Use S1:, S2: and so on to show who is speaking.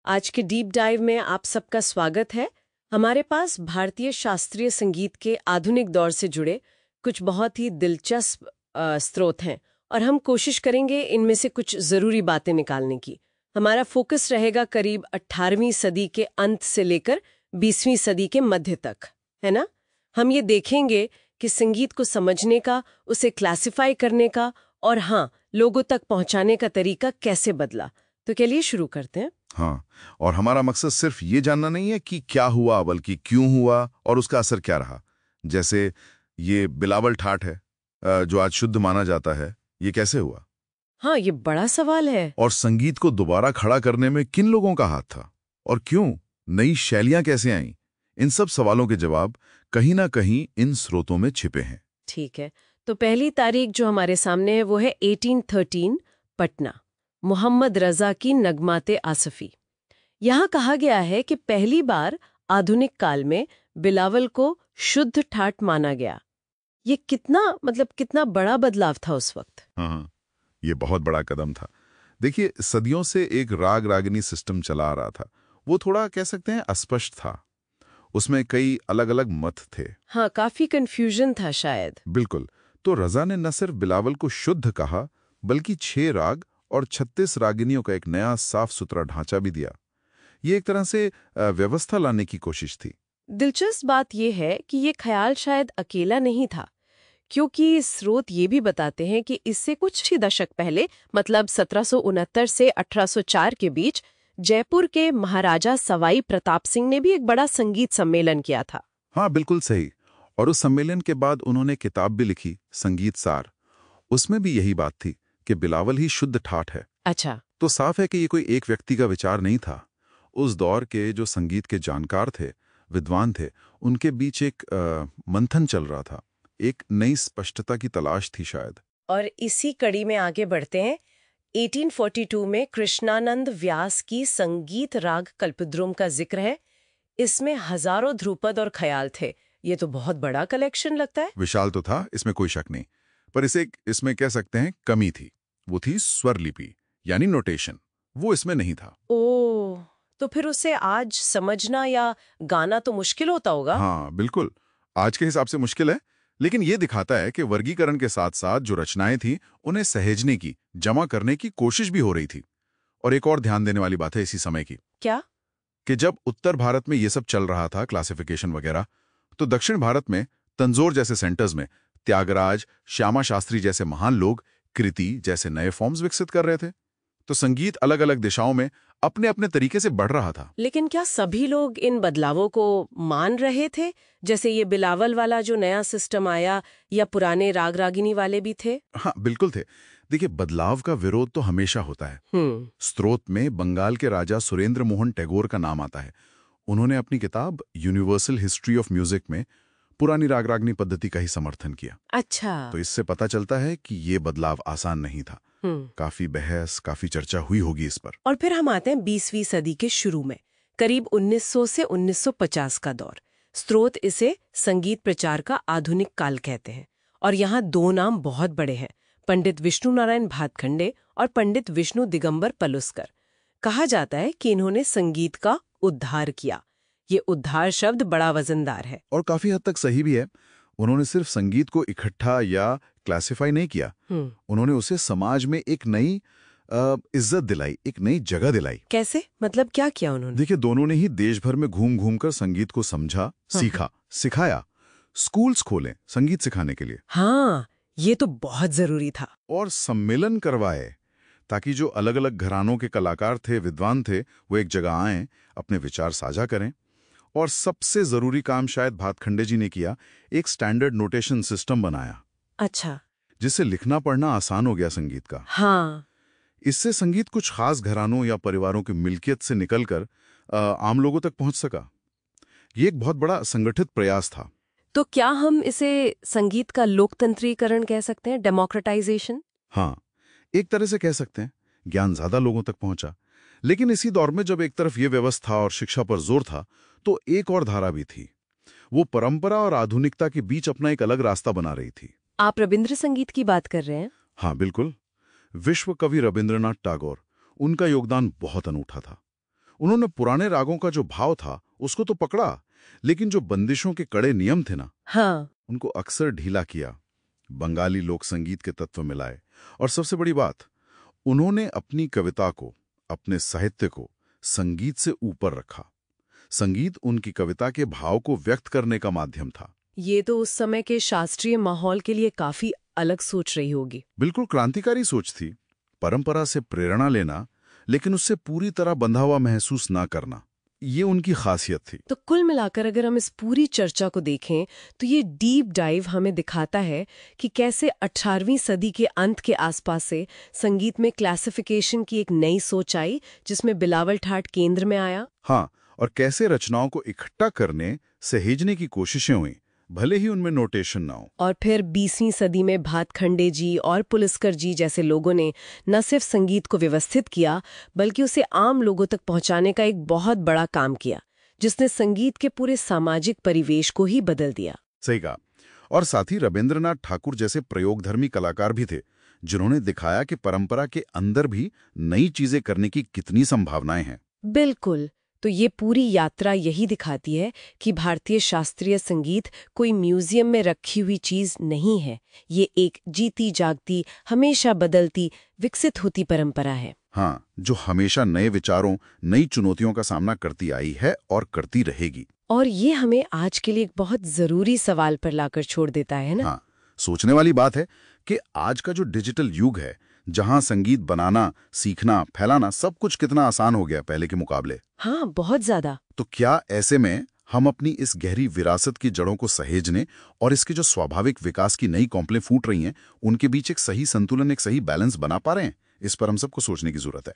S1: आज के deep dive में आप सबका स्वागत है। हमारे पास भारतीय शास्त्रीय संगीत के आधुनिक दौर से जुड़े कुछ बहुत ही दिलचस्प स्रोत हैं और हम कोशिश करेंगे इनमें से कुछ ज़रूरी बातें निकालने की। हमारा फोकस रहेगा करीब 18वीं सदी के अंत से लेकर 20वीं सदी के मध्य तक, है ना। हम ये देखेंगे कि संगीत को समझने का, उसे क्लासिफाई करने का और हाँ, लोगों तक पहुंचाने का तरीका कैसे बदला। तो चलिए शुरू करते हैं।
S2: हाँ, और हमारा मकसद सिर्फ ये जानना नहीं है कि क्या हुआ, बल्कि क्यों हुआ और उसका असर क्या रहा। जैसे ये बिलावल ठाठ है जो आज शुद्ध माना जाता है, ये कैसे हुआ?
S1: हाँ, ये बड़ा सवाल है।
S2: और संगीत को दोबारा खड़ा करने में किन लोगों का हाथ था और क्यों? नई शैलियां कैसे आईं? इन सब सवालों के जवाब कहीं ना कहीं इन स्रोतों में छिपे हैं।
S1: ठीक है, तो पहली तारीख जो हमारे सामने है वो है 1813, पटना, मोहम्मद रजा की नगमाते आसफी। यहाँ कहा गया है कि पहली बार आधुनिक काल में बिलावल को शुद्ध ठाठ माना गया। ये कितना बड़ा बदलाव था उस वक्त।
S2: हाँ, ये बहुत बड़ा कदम था। देखिए, सदियों से एक राग रागिनी सिस्टम चला आ रहा था। वो थोड़ा कह सकते हैं अस्पष्ट था। उसमें कई अलग अलग मत थे।
S1: हाँ, काफी कंफ्यूजन था शायद।
S2: बिल्कुल। तो रजा ने न सिर्फ बिलावल को शुद्ध कहा, बल्कि 6 राग और 36 रागिनियों का एक नया साफ सुथरा ढांचा भी दिया। ये एक तरह से व्यवस्था लाने की कोशिश थी।
S1: दिलचस्प बात यह है कि ये ख्याल शायद अकेला नहीं था, क्योंकि स्रोत ये भी बताते हैं कि इससे कुछ ही दशक पहले, मतलब 1769 से 1804 के बीच, जयपुर के महाराजा सवाई प्रताप सिंह ने भी एक बड़ा संगीत सम्मेलन किया था।
S2: हाँ, बिल्कुल सही। और उस सम्मेलन के बाद उन्होंने किताब भी लिखी, संगीत सार। उसमें भी यही बात थी कि बिलावल ही शुद्ध ठाठ है।
S1: अच्छा।
S2: तो साफ है कि ये कोई एक व्यक्ति का विचार नहीं था। उस दौर के जो संगीत के जानकार थे, विद्वान थे, उनके बीच एक मंथन चल रहा था। एक नई स्पष्टता की तलाश थी शायद।
S1: और इसी कड़ी में आगे बढ़ते हैं। 1842 में कृष्णानंद व्यास की संगीत राग कल्पद्रुम का जिक्र है। इसमें हजारों ध्रुपद और ख्याल थे। ये तो बहुत बड़ा कलेक्शन लगता है।
S2: विशाल तो था, इसमें कोई शक नहीं। पर इसमें कह सकते हैं कमी थी। वो थी स्वर लिपि, यानी नोटेशन। वो इसमें नहीं था।
S1: ओह, तो फिर उसे आज समझना या गाना तो मुश्किल होता होगा।
S2: हाँ, बिल्कुल। आज के हिसाब से मुश्किल है, लेकिन ये दिखाता है कि वर्गीकरण के साथ साथ जो रचनाएं थी, उन्हें सहेजने की, जमा करने की कोशिश भी हो रही थी। और एक और ध्यान देने वाली बात है इसी समय की,
S1: क्या?
S2: कि जब उत्तर भारत में ये सब चल रहा था, क्लासिफिकेशन वगैरह, तो दक्षिण भारत में तंजोर जैसे सेंटर्स में त्यागराज, श्यामा शास्त्री जैसे महान लोग कृति जैसे नए फॉर्म्स विकसित कर रहे थे। तो संगीत अलग अलग दिशाओं में अपने अपने तरीके से बढ़ रहा था।
S1: लेकिन क्या सभी लोग इन बदलावों को मान रहे थे? जैसे ये बिलावल वाला जो नया सिस्टम आया, या पुराने राग रागिनी वाले भी थे?
S2: हाँ, बिल्कुल थे। देखिए, बदलाव का विरोध तो हमेशा होता है। स्रोत में बंगाल के राजा सुरेंद्र मोहन टैगोर का नाम आता है। उन्होंने अपनी किताब यूनिवर्सल हिस्ट्री ऑफ म्यूजिक में पुरानी राग रागनी पद्धति का ही समर्थन किया।
S1: अच्छा।
S2: तो इससे पता चलता है कि ये बदलाव आसान नहीं था। काफी बहस, काफी चर्चा हुई होगी इस पर।
S1: और फिर हम आते हैं 20वीं सदी के शुरू में, करीब 1900 से 1950 का दौर। स्रोत इसे संगीत प्रचार का आधुनिक काल कहते हैं। और यहाँ दो नाम बहुत बड़े हैं, पंडित विष्णु नारायण भातखंडे और पंडित विष्णु दिगंबर पलुस्कर। कहा जाता है कि इन्होंने संगीत का उद्धार किया। ये उद्धार शब्द बड़ा वजनदार है।
S2: और काफी हद तक सही भी है। उन्होंने सिर्फ संगीत को इकट्ठा या क्लासिफाई नहीं किया, उन्होंने उसे समाज में एक नई इज्जत दिलाई, एक नई जगह दिलाई।
S1: कैसे? मतलब क्या किया उन्होंने?
S2: देखिए, दोनों ने ही देश भर में घूम घूम कर संगीत को समझा, सीखा, सिखाया। स्कूल्स खोले संगीत सिखाने के लिए।
S1: हाँ, ये तो बहुत जरूरी था।
S2: और सम्मेलन करवाए ताकि जो अलग अलग घरानों के कलाकार थे, विद्वान थे, वो एक जगह आएं, अपने विचार साझा करें। और सबसे जरूरी काम शायद भातखंडे जी ने किया, एक स्टैंडर्ड नोटेशन सिस्टम बनाया।
S1: अच्छा।
S2: जिससे लिखना पढ़ना आसान हो गया संगीत का।
S1: हाँ।
S2: इससे संगीत कुछ खास घरानों या परिवारों की मिल्कियत से निकलकर आम लोगों तक पहुंच सका। ये एक बहुत बड़ा संगठित प्रयास था।
S1: तो क्या हम इसे संगीत का लोकतंत्रीकरण कह सकते हैं, डेमोक्रेटाइजेशन?
S2: हाँ, एक तरह से कह सकते हैं। ज्ञान ज्यादा लोगों तक पहुंचा। लेकिन इसी दौर में जब एक तरफ ये व्यवस्था और शिक्षा पर जोर था, तो एक और धारा भी थी। वो परंपरा और आधुनिकता के बीच अपना एक अलग रास्ता बना रही थी।
S1: आप रविंद्र संगीत की बात कर रहे हैं?
S2: हाँ, बिल्कुल। विश्व कवि रविंद्रनाथ टैगोर, उनका योगदान बहुत अनूठा था। उन्होंने पुराने रागों का जो भाव था उसको तो पकड़ा, लेकिन जो बंदिशों के कड़े नियम थे ना,
S1: हाँ,
S2: उनको अक्सर ढीला किया। बंगाली लोक संगीत के तत्व मिलाए, और सबसे बड़ी बात, उन्होंने अपनी कविता को, अपने साहित्य को संगीत से ऊपर रखा। संगीत उनकी कविता के भाव को व्यक्त करने का माध्यम था।
S1: ये तो उस समय के शास्त्रीय माहौल के लिए काफी अलग सोच रही होगी।
S2: बिल्कुल क्रांतिकारी सोच थी। परंपरा से प्रेरणा लेना, लेकिन उससे पूरी तरह बंधा हुआ महसूस ना करना, ये उनकी खासियत थी।
S1: तो कुल मिलाकर अगर हम इस पूरी चर्चा को देखें तो ये डीप डाइव हमें दिखाता है कि कैसे 18वीं सदी के अंत के आसपास से संगीत में क्लासिफिकेशन की एक नई सोच आई, जिसमें बिलावल ठाट केंद्र में आया।
S2: हाँ, और कैसे रचनाओं को इकट्ठा करने, सहेजने की कोशिशें हुई, भले ही उनमें नोटेशन ना हो।
S1: और फिर 20वीं सदी में भातखंडे जी और पुलिस्कर जी जैसे लोगों ने न सिर्फ संगीत को व्यवस्थित किया, बल्कि उसे आम लोगों तक पहुंचाने का एक बहुत बड़ा काम किया, जिसने संगीत के पूरे सामाजिक परिवेश को ही बदल दिया।
S2: सही कहा। और साथ ही रविंद्रनाथ ठाकुर जैसे प्रयोगधर्मी कलाकार भी थे, जिन्होंने दिखाया कि परंपरा के अंदर भी नई चीजें करने की कितनी संभावनाएं हैं।
S1: बिल्कुल। तो ये पूरी यात्रा यही दिखाती है कि भारतीय शास्त्रीय संगीत कोई म्यूजियम में रखी हुई चीज नहीं है। ये एक जीती जागती, हमेशा बदलती, विकसित होती परंपरा है।
S2: हाँ, जो हमेशा नए विचारों, नई चुनौतियों का सामना करती आई है और करती रहेगी।
S1: और ये हमें आज के लिए एक बहुत जरूरी सवाल पर लाकर छोड़ देता है ना।
S2: हाँ, सोचने वाली बात है कि आज का जो डिजिटल युग है, जहां संगीत बनाना, सीखना, फैलाना सब कुछ कितना आसान हो गया पहले के मुकाबले।
S1: हाँ, बहुत ज्यादा।
S2: तो क्या ऐसे में हम अपनी इस गहरी विरासत की जड़ों को सहेजने और इसके जो स्वाभाविक विकास की नई कॉम्पलें फूट रही हैं, उनके बीच एक सही संतुलन, एक सही बैलेंस बना पा रहे हैं? इस पर हम सबको सोचने की जरूरत है।